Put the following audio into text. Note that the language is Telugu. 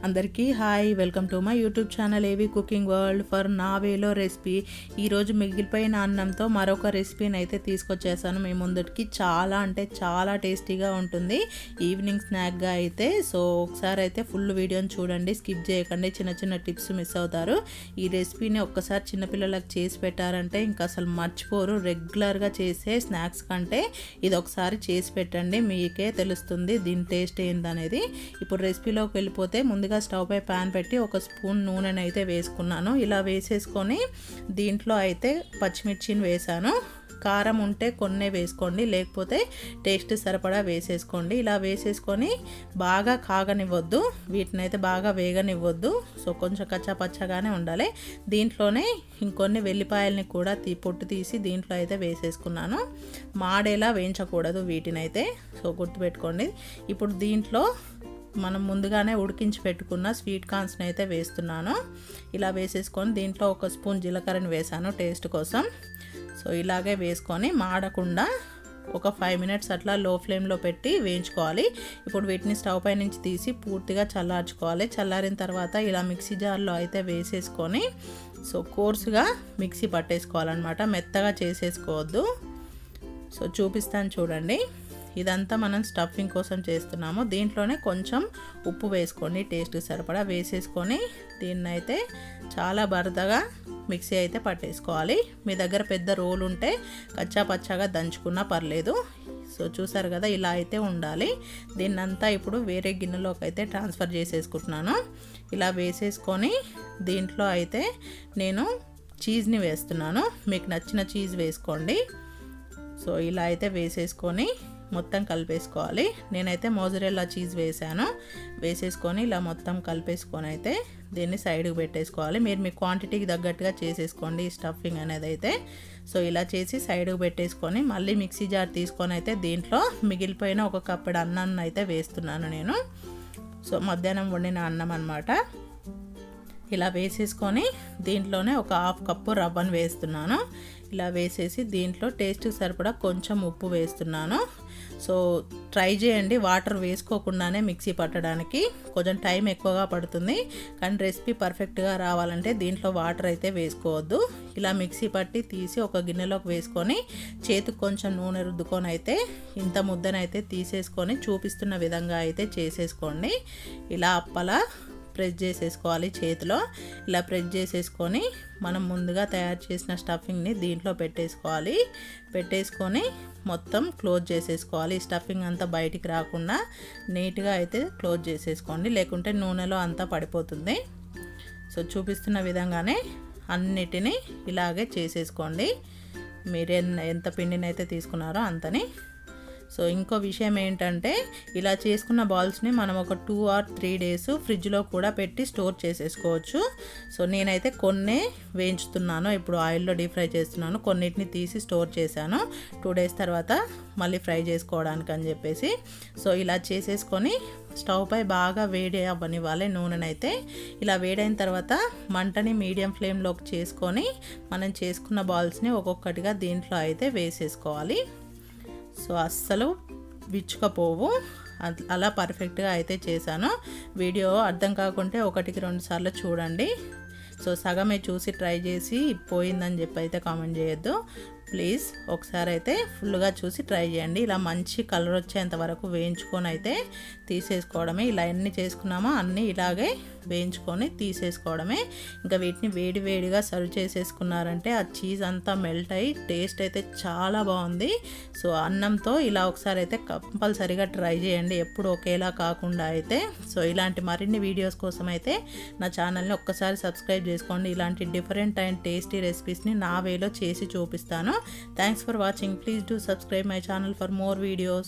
అందరికీ hi, welcome to my YouTube channel ఏవి కుకింగ్ వరల్డ్. ఫర్ నా వేలో రెసిపీ ఈరోజు మిగిలిపోయిన అన్నంతో మరొక రెసిపీని అయితే తీసుకొచ్చేసాను మీ ముందుకి. చాలా అంటే చాలా టేస్టీగా ఉంటుంది ఈవినింగ్ స్నాక్గా అయితే. సో ఒకసారి అయితే ఫుల్ వీడియోని చూడండి, స్కిప్ చేయకండి, చిన్న చిన్న టిప్స్ మిస్ అవుతారు. ఈ రెసిపీని ఒక్కసారి చిన్నపిల్లలకు చేసి పెట్టారంటే ఇంకా అసలు మర్చిపోరు. రెగ్యులర్గా చేసే స్నాక్స్ కంటే ఇది ఒకసారి చేసి పెట్టండి, మీకే తెలుస్తుంది దీని టేస్ట్ ఏందనేది. ఇప్పుడు రెసిపీలోకి వెళ్ళిపోతే ముందుగా స్టవ్ పై ప్యాన్ పెట్టి ఒక స్పూన్ నూనెను అయితే వేసుకున్నాను. ఇలా వేసేసుకొని దీంట్లో అయితే పచ్చిమిర్చిని వేసాను. కారం ఉంటే కొన్నే వేసుకోండి, లేకపోతే టేస్ట్ సరిపడా వేసేసుకోండి. ఇలా వేసేసుకొని బాగా కాగనివ్వద్దు, వీటిని అయితే బాగా వేగనివ్వద్దు. సో కొంచెం కచ్చా పచ్చగానే ఉండాలి. దీంట్లోనే ఇంకొన్ని వెల్లిపాయలని కూడా పొట్టు తీసి దీంట్లో అయితే వేసేసుకున్నాను. మాడేలా వేయించకూడదు వీటినైతే, సో గుర్తుపెట్టుకోండి. ఇప్పుడు దీంట్లో మనం ముందుగానే ఉడికించి పెట్టుకున్న స్వీట్ కార్న్స్ని అయితే వేస్తున్నాను. ఇలా వేసేసుకొని దీంట్లో ఒక స్పూన్ జీలకర్రని వేసాను టేస్ట్ కోసం. సో ఇలాగే వేసుకొని మాడకుండా ఒక 5 మినిట్స్ అట్లా లో ఫ్లేమ్లో పెట్టి వేయించుకోవాలి. ఇప్పుడు వీటిని స్టవ్ పై నుంచి తీసి పూర్తిగా చల్లార్చుకోవాలి. చల్లారిన తర్వాత ఇలా మిక్సీ జార్లో అయితే వేసేసుకొని సో కోర్సుగా మిక్సీ పట్టేసుకోవాలన్నమాట, మెత్తగా చేసేసుకోవద్దు. సో చూపిస్తాను చూడండి. ఇదంతా మనం స్టఫింగ్ కోసం చేస్తున్నాము. దీంట్లోనే కొంచెం ఉప్పు వేసుకోండి, టేస్ట్కి సరిపడా వేసేసుకొని దీన్ని అయితే చాలా బరదగా మిక్సీ అయితే పట్టేసుకోవాలి. మీ దగ్గర పెద్ద రోల్ ఉంటే కచ్చా పచ్చాగా దంచుకున్నా పర్లేదు. సో చూసారు కదా, ఇలా అయితే ఉండాలి. దీన్నంతా ఇప్పుడు వేరే గిన్నెలోకి అయితే ట్రాన్స్ఫర్ చేసేసుకుంటున్నాను. ఇలా వేసేసుకొని దీంట్లో అయితే నేను చీజ్ని వేస్తున్నాను. మీకు నచ్చిన చీజ్ వేసుకోండి. సో ఇలా అయితే వేసేసుకొని మొత్తం కలిపేసుకోవాలి. నేనైతే మోజరెల్లా చీజ్ వేసాను. వేసేసుకొని ఇలా మొత్తం కలిపేసుకొని అయితే దీన్ని సైడ్కి పెట్టేసుకోవాలి. మీరు మీ క్వాంటిటీకి తగ్గట్టుగా చేసేసుకోండి ఈ స్టఫింగ్ అనేది అయితే. సో ఇలా చేసి సైడ్కి పెట్టేసుకొని మళ్ళీ మిక్సీ జార్ తీసుకొని అయితే దీంట్లో మిగిలిపోయిన ఒక కప్పుడు అన్నాన్ని అయితే వేస్తున్నాను నేను. సో మధ్యాహ్నం వండిన అన్నం అన్నమాట. ఇలా వేసేసుకొని దీంట్లోనే ఒక 1/2 కప్పు రవ్వను వేస్తున్నాను. ఇలా వేసేసి దీంట్లో టేస్ట్కి సరిపడా కొంచెం ఉప్పు వేస్తున్నాను. సో ట్రై చేయండి వాటర్ వేసుకోకుండానే మిక్సీ పట్టడానికి, కొంచెం టైం ఎక్కువగా పడుతుంది. కానీ రెసిపీ పర్ఫెక్ట్గా రావాలంటే దీంట్లో వాటర్ అయితే వేసుకోవద్దు. ఇలా మిక్సీ పట్టి తీసి ఒక గిన్నెలోకి వేసుకొని చేతికి కొంచెం నూనె రుద్దుకొని అయితే ఇంత ముద్దనైతే తీసేసుకొని చూపిస్తున్న విధంగా అయితే చేసేసుకోండి. ఇలా అప్పలా ప్రెస్ చేసేసుకోవాలి చేతిలో. ఇలా ప్రెస్ చేసేసుకొని మనం ముందుగా తయారు చేసిన స్టఫింగ్ని దీంట్లో పెట్టేసుకోవాలి. పెట్టేసుకొని మొత్తం క్లోజ్ చేసేసుకోవాలి. స్టఫింగ్ అంతా బయటికి రాకుండా నీట్గా అయితే క్లోజ్ చేసేసుకోండి, లేకుంటే నూనెలో అంతా పడిపోతుంది. సో చూపిస్తున్న విధంగానే అన్నిటినీ ఇలాగే చేసేసుకోండి. మీరు ఎంత పిండిని అయితే తీసుకున్నారో అంతని. సో ఇంకో విషయం ఏంటంటే ఇలా చేసుకున్న బాల్స్ని మనం ఒక 2 or 3 డేస్ ఫ్రిడ్జ్లో కూడా పెట్టి స్టోర్ చేసేసుకోవచ్చు. సో నేనైతే కొన్నే వేయించుతున్నాను, ఇప్పుడు ఆయిల్లో డీప్ ఫ్రై చేస్తున్నాను. కొన్నిటిని తీసి స్టోర్ చేశాను 2 డేస్ తర్వాత మళ్ళీ ఫ్రై చేసుకోవడానికి అని చెప్పేసి. సో ఇలా చేసేసుకొని స్టవ్ పై బాగా వేడి అవ్వనివ్వాలి నూనెనైతే. ఇలా వేడైన తర్వాత మంటని మీడియం ఫ్లేమ్లోకి చేసుకొని మనం చేసుకున్న బాల్స్ని ఒక్కొక్కటిగా దీంట్లో అయితే వేసేసుకోవాలి. సో అస్సలు విచ్చుకపోవు, అలా పర్ఫెక్ట్గా అయితే చేశాను. వీడియో అర్థం కాకుంటే 1-2 సార్లు చూడండి. సో సగమే చూసి ట్రై చేసి పోయిందని చెప్పి అయితే కామెంట్ చేయొద్దు ప్లీజ్. ఒకసారి అయితే ఫుల్గా చూసి ట్రై చేయండి. ఇలా మంచి కలర్ వచ్చేంత వరకు వేయించుకొని అయితే తీసేసుకోవడమే. ఇలా ఎన్ని చేసుకున్నామో అన్నీ ఇలాగే వేయించుకొని తీసేసుకోవడమే. ఇంకా వీటిని వేడి వేడిగా సర్వ్ చేసేసుకున్నారంటే ఆ చీజ్ అంతా మెల్ట్ అయ్యి టేస్ట్ అయితే చాలా బాగుంది. సో అన్నంతో ఇలా ఒకసారి అయితే కంపల్సరీగా ట్రై చేయండి, ఎప్పుడు ఒకేలా కాకుండా అయితే. సో ఇలాంటి మరిన్ని వీడియోస్ కోసం అయితే నా ఛానల్ని ఒక్కసారి సబ్స్క్రైబ్ చేసుకోండి. ఇలాంటి డిఫరెంట్ అండ్ టేస్టీ రెసిపీస్ని నా వేలో చేసి చూపిస్తాను. Thanks for watching. Please do subscribe my channel for more videos.